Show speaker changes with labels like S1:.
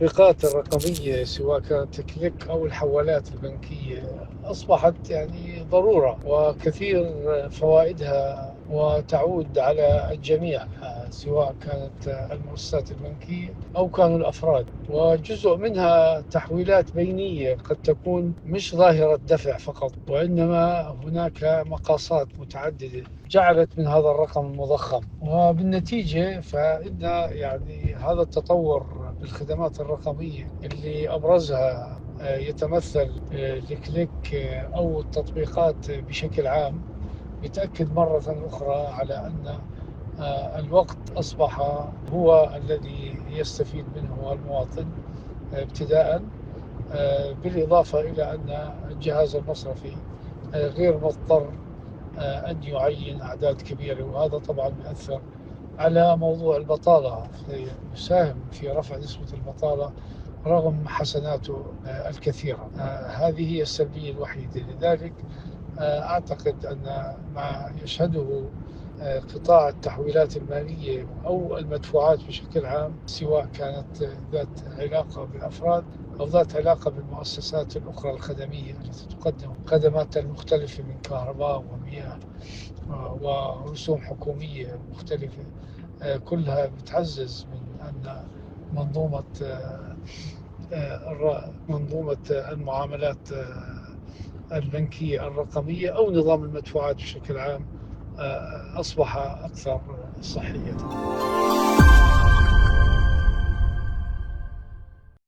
S1: التطبيقات الرقمية سواء كانت كليك أو الحوالات البنكية أصبحت يعني ضرورة، وكثير فوائدها وتعود على الجميع، سواء كانت المؤسسات البنكية أو كانوا الأفراد. وجزء منها تحويلات بينية قد تكون مش ظاهرة دفع فقط، وإنما هناك مقاصات متعددة جعلت من هذا الرقم المضخم. وبالنتيجة فإن يعني هذا التطور بالخدمات الرقمية اللي أبرزها يتمثل الكليك أو التطبيقات بشكل عام، يتأكد مرة أخرى على أن الوقت أصبح هو الذي يستفيد منه المواطن ابتداء، بالإضافة إلى أن الجهاز المصرفي غير مضطر أن يعين أعداد كبيرة، وهذا طبعا يؤثر على موضوع البطالة، يساهم في رفع نسبة البطالة رغم حسناته الكثيرة. هذه هي السلبية الوحيدة. لذلك أعتقد أن ما يشهده قطاع التحويلات المالية أو المدفوعات بشكل عام، سواء كانت ذات علاقة بالأفراد أو ذات علاقة بالمؤسسات الأخرى الخدمية التي تقدم خدمات مختلفة من كهرباء ومياه ورسوم حكومية مختلفة، كلها بتعزز من أن منظومة منظومة المعاملات البنكية الرقمية أو نظام المدفوعات بشكل عام أصبح أكثر صحية.